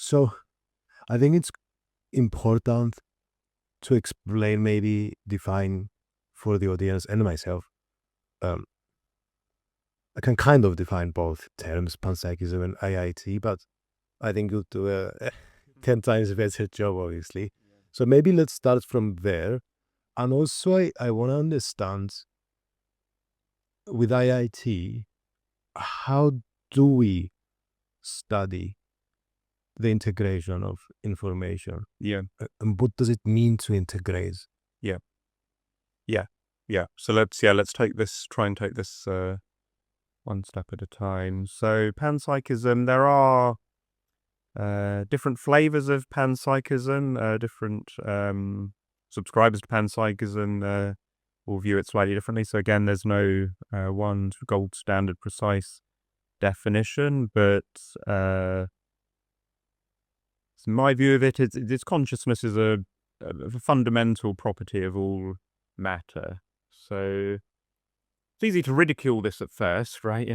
So I think it's important to explain, maybe define for the audience and myself. I can kind of define both terms, panpsychism and IIT, but I think you'll do a 10 times better job, obviously. So maybe let's start from there. And also, I want to understand, with IIT, how do we study the integration of information? Yeah. And what does it mean to integrate? Yeah. So let's try and take this one step at a time. So panpsychism, there are different flavors of panpsychism, different subscribers to panpsychism will view it slightly differently. So again, there's no one gold standard precise definition, but my view of it is consciousness is a fundamental property of all matter. So it's easy to ridicule this at first, right?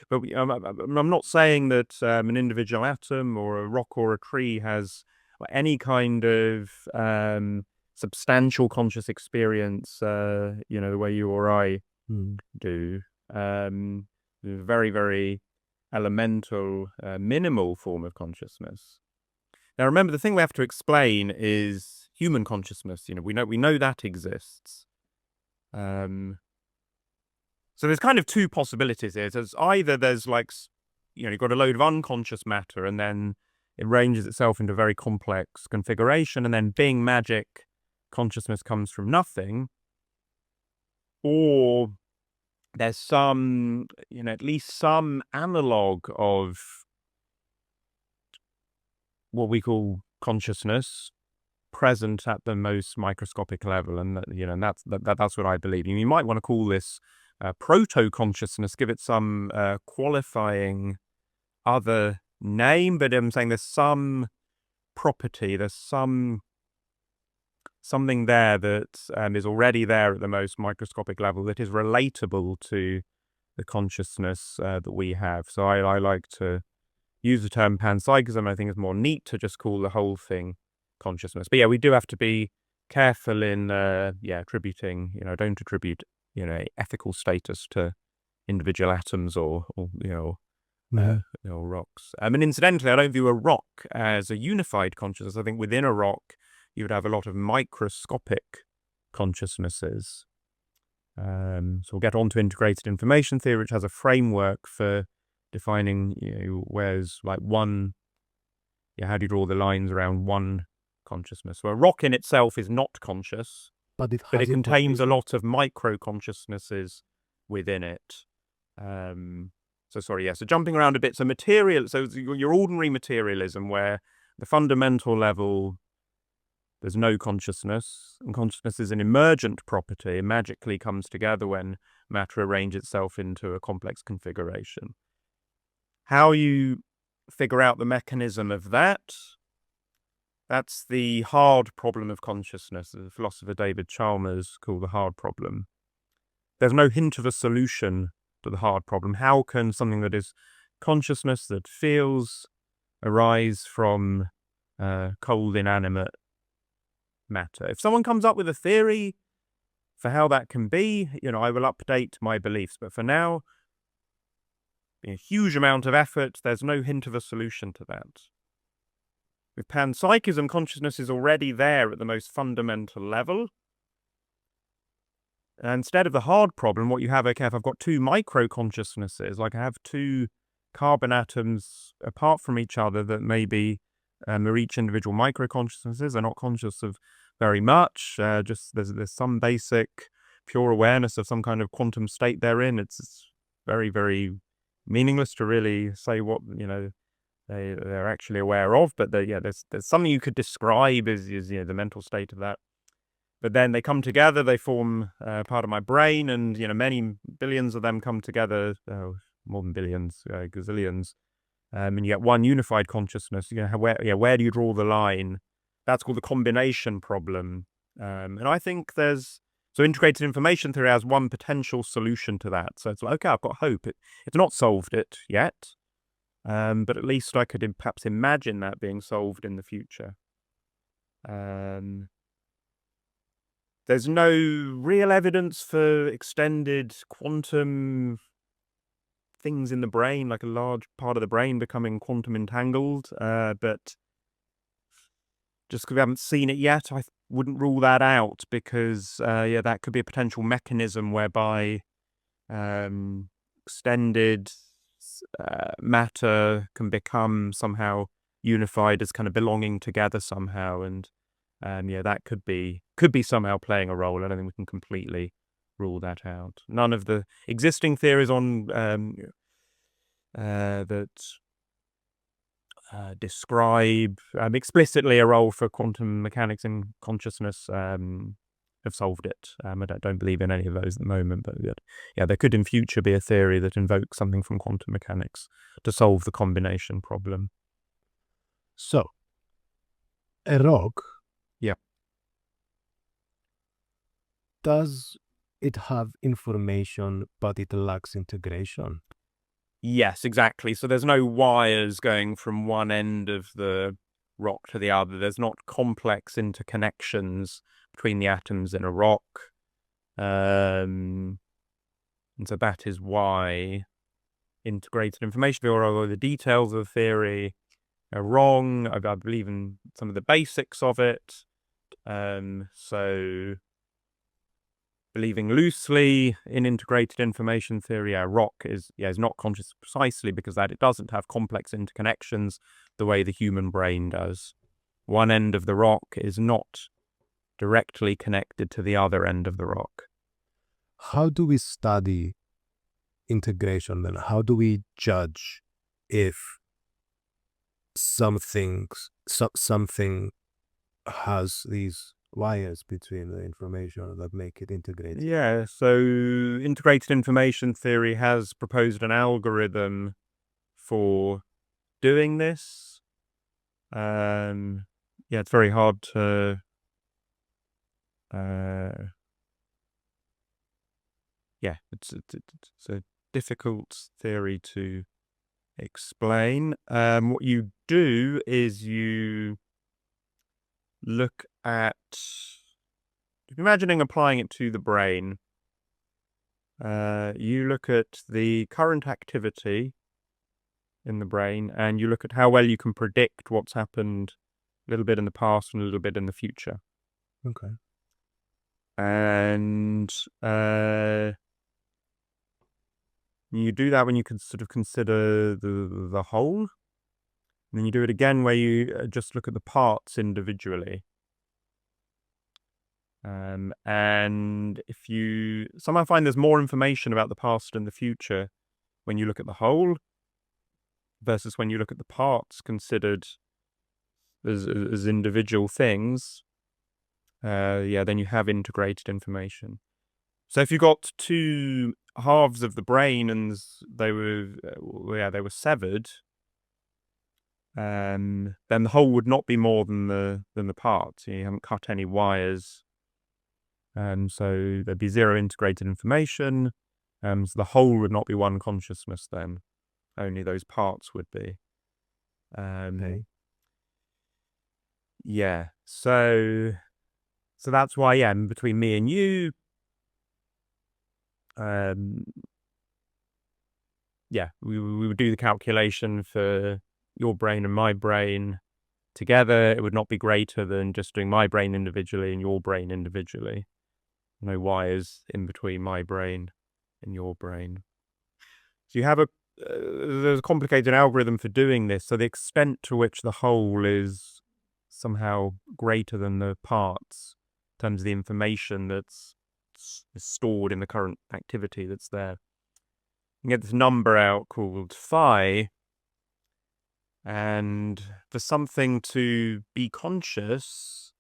But I'm not saying that an individual atom or a rock or a tree has any kind of substantial conscious experience, the way you or I do. Very, very elemental, minimal form of consciousness. Now, remember, the thing we have to explain is human consciousness. We know that exists. So there's kind of two possibilities here. There's either you've got a load of unconscious matter, and then it arranges itself into a very complex configuration, and then being magic, consciousness comes from nothing. Or there's some, at least some analog of what we call consciousness present at the most microscopic level, and that's what I believe. You might want to call this proto-consciousness, give it some qualifying other name, but I'm saying there's some property, there's something there that is already there at the most microscopic level that is relatable to the consciousness that we have. So I like to use the term panpsychism. I think it's more neat to just call the whole thing consciousness. But yeah, we do have to be careful in attributing, don't attribute ethical status to individual atoms or rocks. And incidentally, I don't view a rock as a unified consciousness. I think within a rock you would have a lot of microscopic consciousnesses. So we'll get on to integrated information theory, which has a framework for defining where's like one, how do you draw the lines around one consciousness? So a rock in itself is not conscious, but it contains a lot of micro consciousnesses within it. So jumping around a bit, so your ordinary materialism, where the fundamental level there's no consciousness, and consciousness is an emergent property, it magically comes together when matter arranges itself into a complex configuration. How you figure out the mechanism of that's the hard problem of consciousness, as the philosopher David Chalmers called the hard problem. There's no hint of a solution to the hard problem. How can something that is consciousness, that feels, arise from cold, inanimate matter? If someone comes up with a theory for how that can be, I will update my beliefs. But for now, a huge amount of effort, there's no hint of a solution to that. With panpsychism, consciousness is already there at the most fundamental level. And instead of the hard problem, what you have, if I've got two micro-consciousnesses, like I have two carbon atoms apart from each other that maybe are each individual micro-consciousnesses, are not conscious of very much, just there's some basic pure awareness of some kind of quantum state they're in. It's very, very meaningless to really say what they're actually aware of, but there's something you could describe as the mental state of that. But then they come together, they form part of my brain, and many billions of them come together, more than billions, gazillions, and you get one unified consciousness. Where do you draw the line? That's called the combination problem, and I think so integrated information theory has one potential solution to that. So it's like, okay, I've got hope. It's not solved it yet, But at least I could perhaps imagine that being solved in the future. There's no real evidence for extended quantum things in the brain, like a large part of the brain becoming quantum entangled. But just because we haven't seen it yet, I wouldn't rule that out, because that could be a potential mechanism whereby extended matter can become somehow unified as kind of belonging together somehow, and that could be somehow playing a role. I don't think we can completely rule that out. None of the existing theories on that describe explicitly a role for quantum mechanics in consciousness have solved it. I don't believe in any of those at the moment, but there could in future be a theory that invokes something from quantum mechanics to solve the combination problem. So, a rock, yeah, does it have information but it lacks integration? Yes, exactly. So there's no wires going from one end of the rock to the other. There's not complex interconnections between the atoms in a rock. And so that is why integrated information, although the details of the theory are wrong, I believe in some of the basics of it. So believing loosely in integrated information theory, a rock is not conscious precisely because that it doesn't have complex interconnections the way the human brain does. One end of the rock is not directly connected to the other end of the rock. How do we study integration then? How do we judge if something has these wires between the information that make it integrated? Yeah, so integrated information theory has proposed an algorithm for doing this. It's very hard to it's a difficult theory to explain. What you do is you look at, imagining applying it to the brain, you look at the current activity in the brain and you look at how well you can predict what's happened a little bit in the past and a little bit in the future. Okay. And you do that when you can sort of consider the whole. And then you do it again where you just look at the parts individually. And if you somehow find there's more information about the past and the future when you look at the whole versus when you look at the parts considered as individual things, then you have integrated information. So if you got two halves of the brain and they were severed, then the whole would not be more than the parts. You haven't cut any wires, so there'd be zero integrated information. So the whole would not be one consciousness then. Only those parts would be. Okay. Yeah. So that's why, between me and you, we would do the calculation for your brain and my brain together. It would not be greater than just doing my brain individually and your brain individually. No wires in between my brain and your brain. So you have there's a complicated algorithm for doing this. So the extent to which the whole is somehow greater than the parts in terms of the information that's stored in the current activity that's there. You get this number out called phi, and for something to be conscious,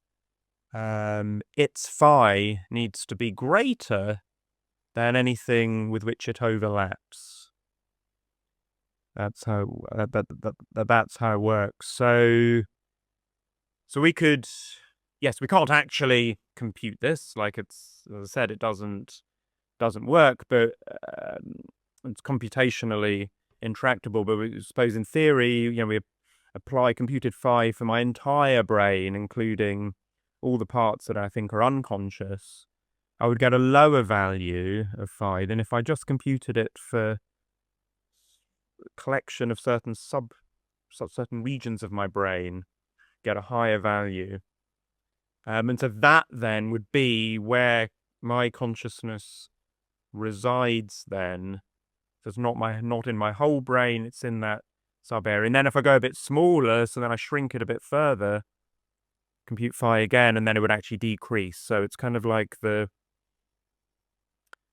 its phi needs to be greater than anything with which it overlaps. That's how that's how it works. So we could, yes, we can't actually compute this. Like it's, as I said, it doesn't work, but it's computationally intractable. But I suppose in theory, we apply computed phi for my entire brain, including all the parts that I think are unconscious, I would get a lower value of phi than if I just computed it for a collection of certain regions of my brain, get a higher value. And so that then would be where my consciousness resides then. So it's not in my whole brain, it's in that sub area. And then if I go a bit smaller, so then I shrink it a bit further, compute phi again, and then it would actually decrease. So it's kind of like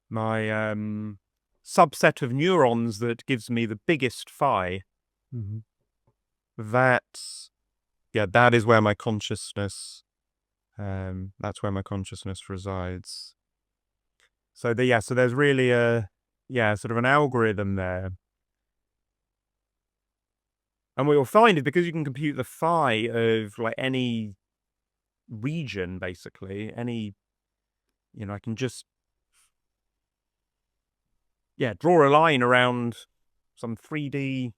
my subset of neurons that gives me the biggest phi. Mm-hmm. That is where my consciousness that's where my consciousness resides. So there's really sort of an algorithm there. And what you'll find is because you can compute the phi of like any region, basically, I can just draw a line around some 3D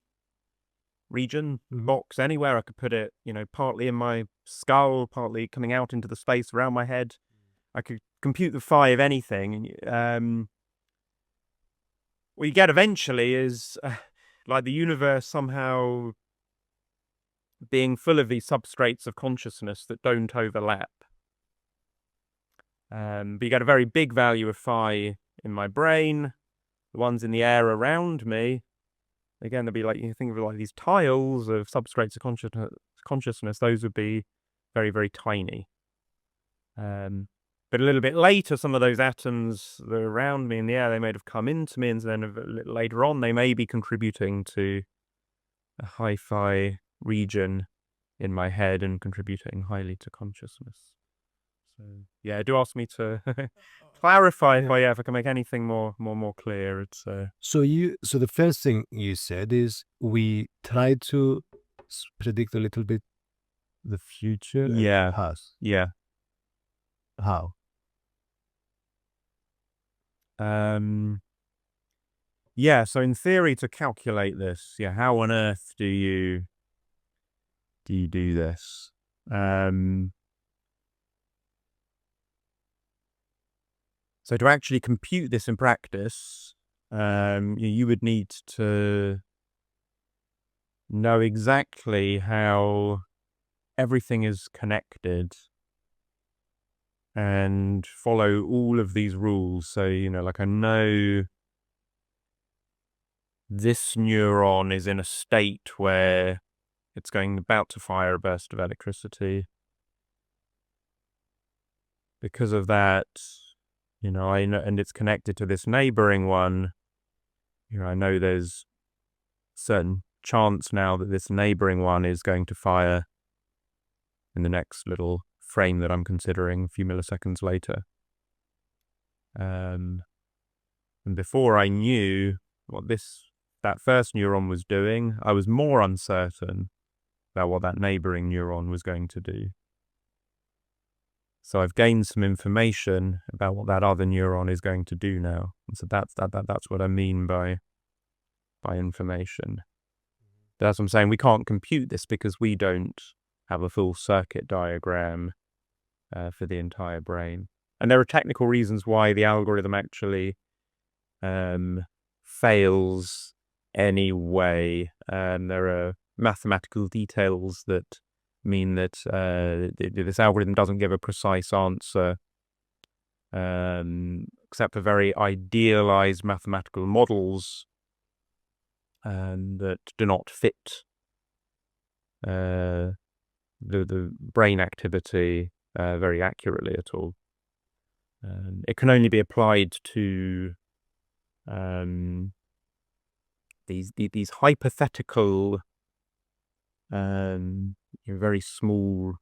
region, box, anywhere. I could put it, partly in my skull, partly coming out into the space around my head. I could compute the phi of anything. What you get eventually is like the universe somehow being full of these substrates of consciousness that don't overlap. But you get a very big value of phi in my brain. The ones in the air around me, again, they'll be like, you think of it like these tiles of substrates of consciousness. Those would be very, very tiny. But a little bit later, some of those atoms that are around me in the air, they may have come into me, and then a little later on, they may be contributing to a high phi region in my head and contributing highly to consciousness. So do ask me to clarify if I can make anything more clear. It's So the first thing you said is we try to predict a little bit the future and the past. Yeah. How? So in theory, to calculate this, how on earth do you do this? So to actually compute this in practice, you would need to know exactly how everything is connected and follow all of these rules. So, like I know this neuron is in a state where it's about to fire a burst of electricity. Because of that, I know, and it's connected to this neighboring one, I know there's certain chance now that this neighboring one is going to fire in the next little frame that I'm considering a few milliseconds later. And before I knew what that first neuron was doing, I was more uncertain about what that neighboring neuron was going to do. So I've gained some information about what that other neuron is going to do now. And so that's what I mean by information. That's what I'm saying. We can't compute this because we don't have a full circuit diagram for the entire brain. And there are technical reasons why the algorithm actually fails anyway. There are mathematical details that mean that this algorithm doesn't give a precise answer, except for very idealized mathematical models that do not fit the brain activity very accurately at all. It can only be applied to these hypothetical very small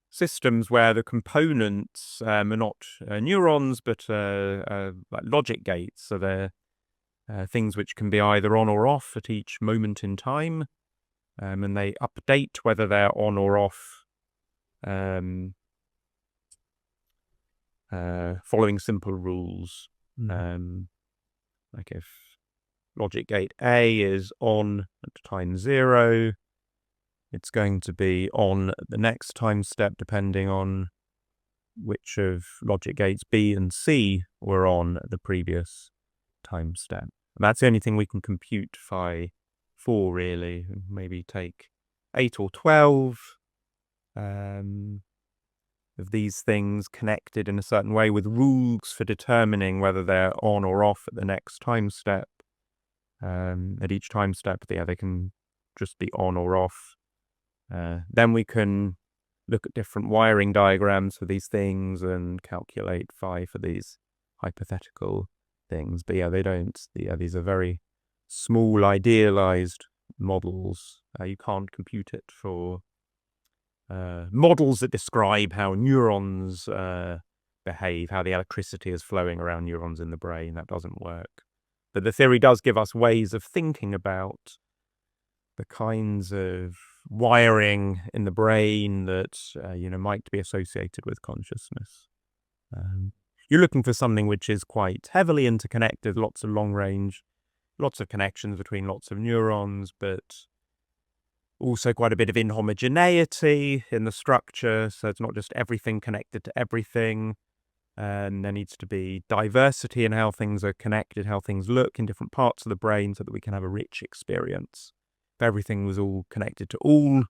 systems where the components are not neurons but like logic gates. So they're things which can be either on or off at each moment in time, and they update whether they're on or off following simple rules. Like if logic gate A is on at time 0. It's going to be on at the next time step, depending on which of logic gates B and C were on at the previous time step. And that's the only thing we can compute phi for, really. Maybe take 8 or 12 of these things connected in a certain way with rules for determining whether they're on or off at the next time step. At each time step, they can just be on or off. Then we can look at different wiring diagrams for these things and calculate phi for these hypothetical things. But yeah, these are very small, idealized models. You can't compute it for models that describe how neurons behave, how the electricity is flowing around neurons in the brain. That doesn't work. But the theory does give us ways of thinking about the kinds of wiring in the brain that might be associated with consciousness. You're looking for something which is quite heavily interconnected, lots of long range, lots of connections between lots of neurons, but also quite a bit of inhomogeneity in the structure, so it's not just everything connected to everything. And there needs to be diversity in how things are connected, how things look in different parts of the brain, so that we can have a rich experience. If everything was all connected to all,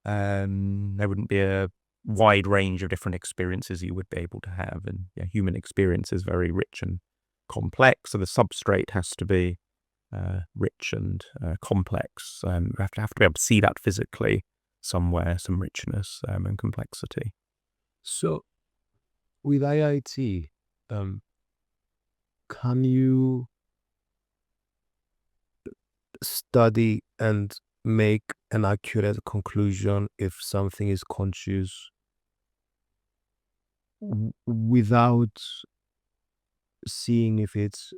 there wouldn't be a wide range of different experiences you would be able to have. And human experience is very rich and complex, so the substrate has to be rich and complex. We have to be able to see that physically somewhere, some richness and complexity. So, with IIT, can you study and make an accurate conclusion if something is conscious without seeing if it's,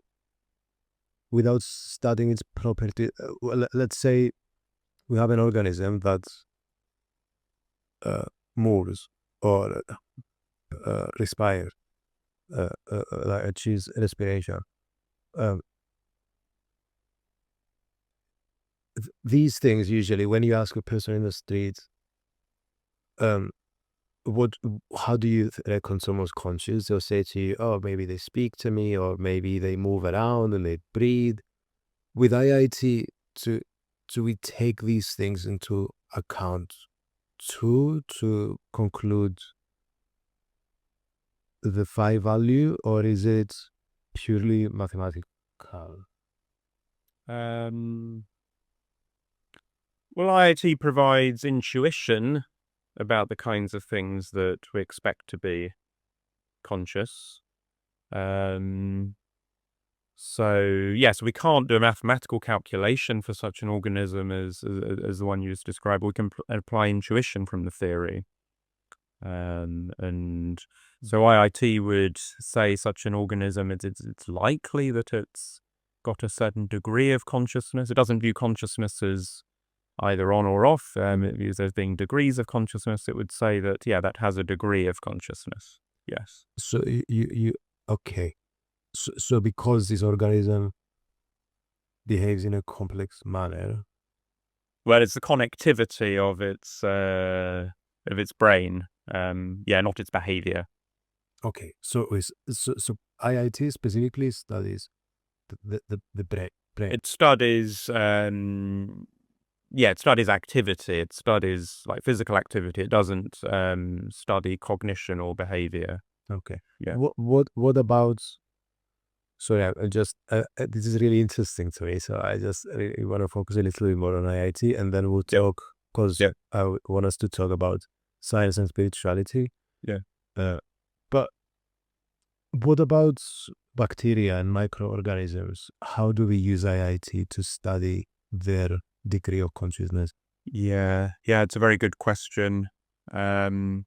without studying its property? Let's say we have an organism that moves or respires, achieves respiration. These things, usually when you ask a person in the street, how do you reckon someone's conscious? They'll say to you, oh, maybe they speak to me, or maybe they move around and they breathe. With IIT, do we take these things into account too, to conclude the phi value, or is it purely mathematical? Well, IIT provides intuition about the kinds of things that we expect to be conscious. So yes, we can't do a mathematical calculation for such an organism as the one you just described. We can apply intuition from the theory. And so IIT would say such an organism, it's likely that it's got a certain degree of consciousness. It doesn't view consciousness as either on or off. It views there as being degrees of consciousness. It would say that, that has a degree of consciousness. Yes. So okay. So because this organism behaves in a complex manner. Well, it's the connectivity of its brain. Not its behavior. Okay. So IIT specifically studies the brain. It studies it studies activity. It studies like physical activity. It doesn't study cognition or behavior. Okay. Yeah. What about? Sorry, I just this is really interesting to me. So I just really want to focus a little bit more on IIT, and then we'll talk, because I want us to talk about science and spirituality. Yeah. But what about bacteria and microorganisms? How do we use IIT to study their degree of consciousness? Yeah, it's a very good question. Fairly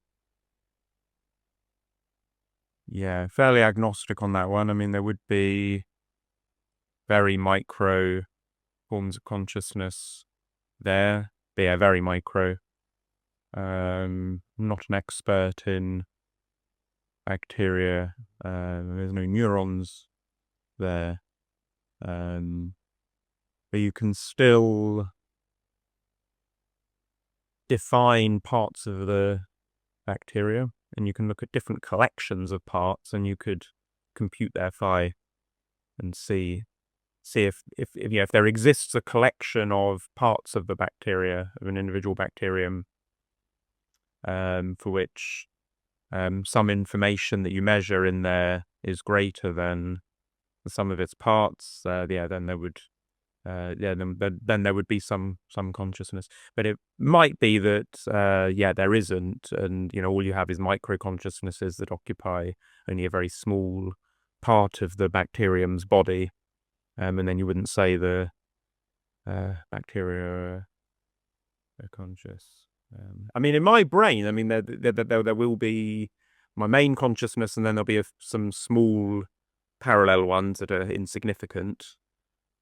agnostic on that one. I mean, there would be very micro forms of consciousness there. But yeah, very micro. Not an expert in bacteria. There's no neurons there. but you can still define parts of the bacteria, and you can look at different collections of parts, and you could compute their phi and see if there exists a collection of parts of the bacteria, of an individual bacterium, for which some information that you measure in there is greater than the sum of its parts. Then there would then there would be some consciousness, but it might be that there isn't, and all you have is micro consciousnesses that occupy only a very small part of the bacterium's body, and then you wouldn't say the bacteria are conscious. I mean, in my brain, I mean, there will be my main consciousness, and then there'll be some small parallel ones that are insignificant.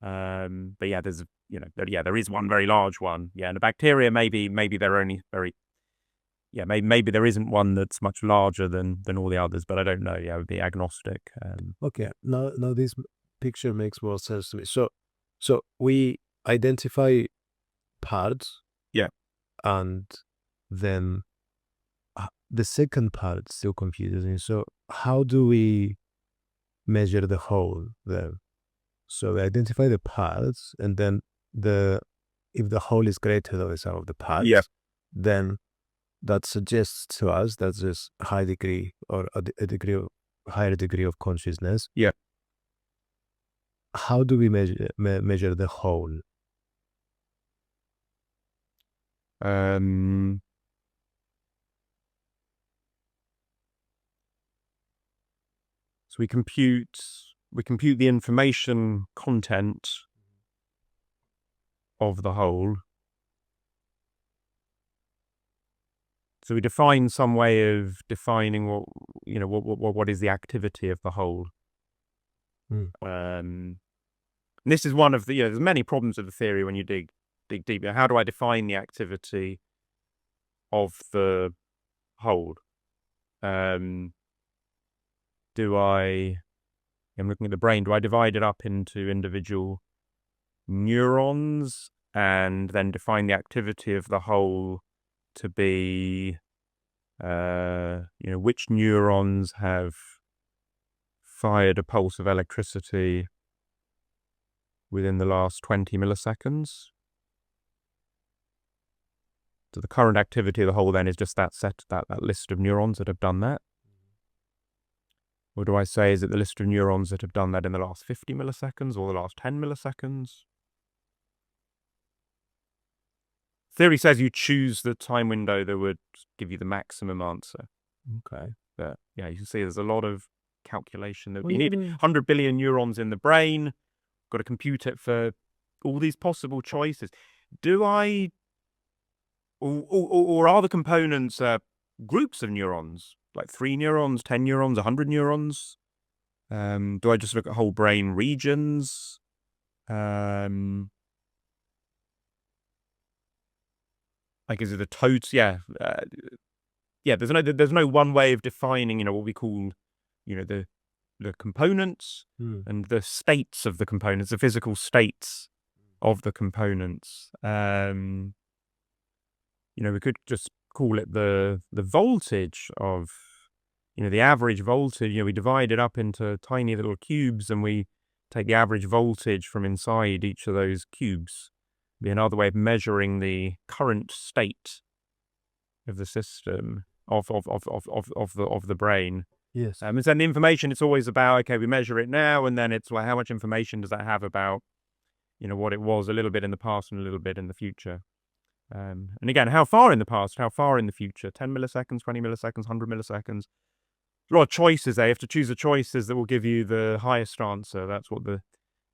But yeah, there's there is one very large one. Yeah, and the bacteria maybe they're only very maybe there isn't one that's much larger than all the others, but I don't know. Yeah, I would be agnostic. Okay, now this picture makes more sense to me. So we identify parts. Yeah. And then the second part still confuses me. So how do we measure the whole then? So we identify the parts, and then if the whole is greater than the sum of the parts, then that suggests to us that there's a high degree or a higher degree of consciousness. Yeah. How do we measure the whole? So we compute the information content of the whole. So we define some way of defining what is the activity of the whole. And this is one of the there's many problems with the theory when you dig deep. How do I define the activity of the whole? I'm looking at the brain. Do I divide it up into individual neurons and then define the activity of the whole to be, which neurons have fired a pulse of electricity within the last 20 milliseconds? So the current activity of the whole then is just that list of neurons that have done that? Or do I say, is it the list of neurons that have done that in the last 50 milliseconds or the last 10 milliseconds? Theory says you choose the time window that would give you the maximum answer. Okay. But yeah, you can see there's a lot of calculation. You need 100 billion neurons in the brain. Got to compute it for all these possible choices. Do I... Or are the components groups of neurons? Like 3 neurons, 10 neurons, 100 neurons? Do I just look at whole brain regions? Like, is it a total? There's no one way of defining, what we call, the components and the states of the components, the physical states of the components. We could just call it the voltage of, the average voltage. We divide it up into tiny little cubes, and we take the average voltage from inside each of those cubes. Be another way of measuring the current state of the system of the brain. Yes. And then the information, it's always about, okay, we measure it now, and then it's like, how much information does that have about, what it was a little bit in the past and a little bit in the future. And again, how far in the past, how far in the future? 10 milliseconds, 20 milliseconds, 100 milliseconds. There's a lot of choices there. You have to choose the choices that will give you the highest answer. That's what the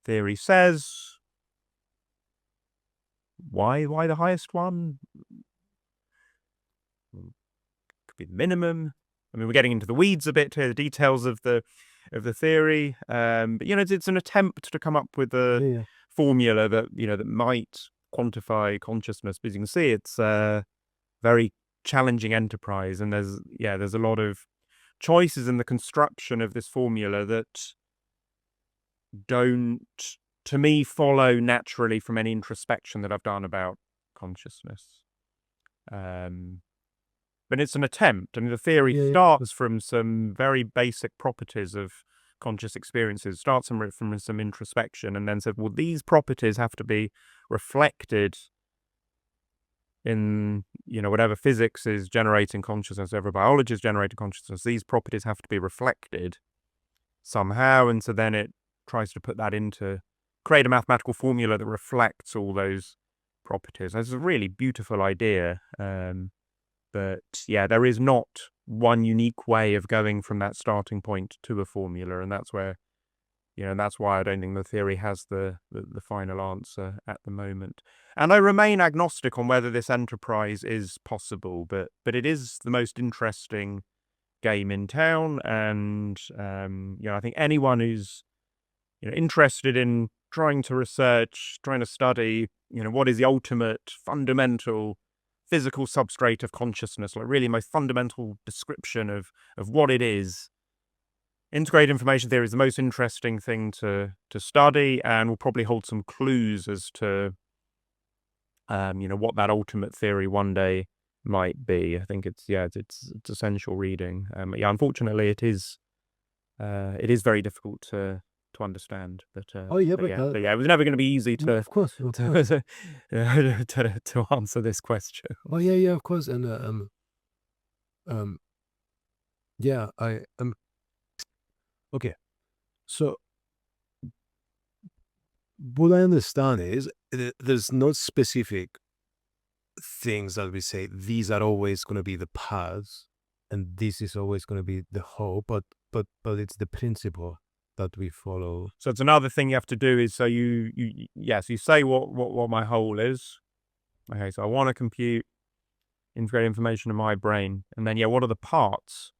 theory says. Why the highest one? Could be the minimum. I mean, we're getting into the weeds a bit here, the details of the theory. But it's an attempt to come up with a formula that that might quantify consciousness. But as you can see, it's a very challenging enterprise, and there's a lot of choices in the construction of this formula that don't to me, follow naturally from any introspection that I've done about consciousness. But it's an attempt. I mean, the theory starts from some very basic properties of conscious experiences, starts from some introspection, and then said, well, these properties have to be reflected in, whatever physics is generating consciousness, whatever biology is generating consciousness. These properties have to be reflected somehow, and so then it tries to put that create a mathematical formula that reflects all those properties. It's a really beautiful idea. But yeah, there is not one unique way of going from that starting point to a formula, and that's where, that's why I don't think the theory has the final answer at the moment. And I remain agnostic on whether this enterprise is possible, but it is the most interesting game in town, and I think anyone who's interested in trying to research, trying to study, what is the ultimate fundamental physical substrate of consciousness, like really most fundamental description of what it is. Integrated information theory is the most interesting thing to study, and will probably hold some clues as to, what that ultimate theory one day might be. I think it's essential reading. Unfortunately, it is very difficult to understand. But it was never going to be easy to, of course. to answer this question. Of course. And I am okay. So what I understand is there's not specific things that we say these are always going to be the paths, and this is always going to be the whole, but it's the principle that we follow. So it's another thing you have to do is, so you say what my whole is. Okay, so I want to compute, integrate information in my brain, and then what are the parts?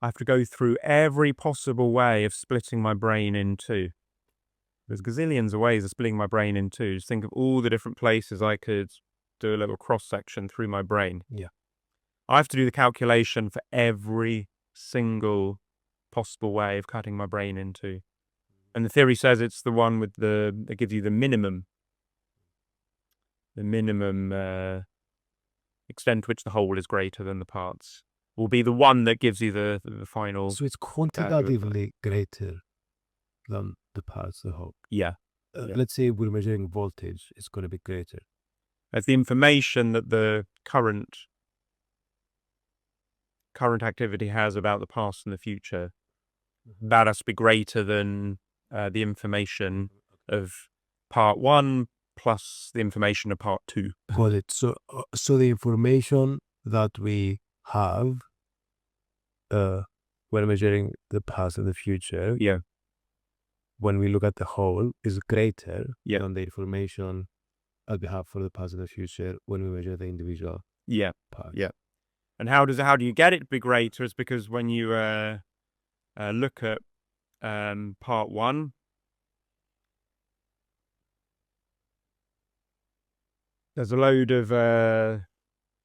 I have to go through every possible way of splitting my brain in two. There's gazillions of ways of splitting my brain in two. Just think of all the different places I could do a little cross-section through my brain. Yeah. I have to do the calculation for every single possible way of cutting my brain in two. And the theory says it's the one that gives you the minimum extent to which the whole is greater than the parts, will be the one that gives you the final. So it's quantitatively greater than the parts of the whole. Yeah. Let's say we're measuring voltage, it's going to be greater. As the information that the current activity has about the past and the future, that has to be greater than the information of part one plus the information of part two. Got it. So the information that we have when measuring the past and the future, when we look at the whole, is greater than the information that we have for the past and the future when we measure the individual parts. Yeah. And how do you get it to be greater? Is because when you look at part one, there's a load of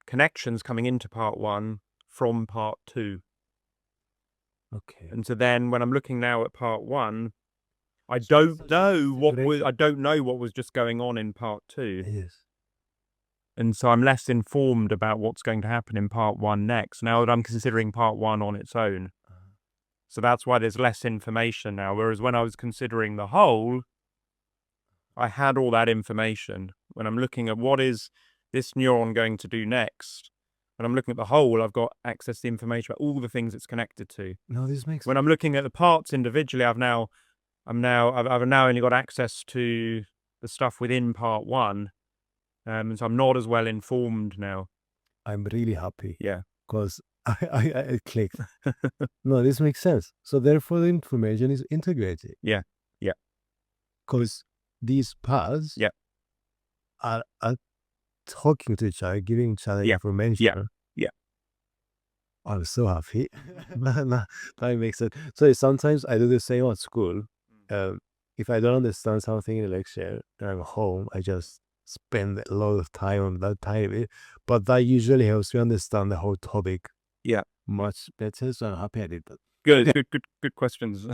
connections coming into part one from part two. Okay. And so then when I'm looking now at part one, I don't know what was just going on in part two. Yes. And so I'm less informed about what's going to happen in part one next, now that I'm considering part one on its own. So that's why there's less information now. Whereas when I was considering the whole, I had all that information. When I'm looking at what is this neuron going to do next, when I'm looking at the whole, I've got access to information about all the things it's connected to. No, this makes sense. When I'm looking at the parts individually, I've now only got access to the stuff within part one. And so I'm not as well informed now. I'm really happy. Yeah. Because I clicked. No, this makes sense. So therefore the information is integrated. Yeah. Because these paths are talking to each other, giving each other information. Yeah. I'm so happy. That makes sense. So sometimes I do the same at school. If I don't understand something in a lecture and I'm home, I just spend a lot of time on that tiny bit. But that usually helps me understand the whole topic much better. So I'm happy I did that. Good questions.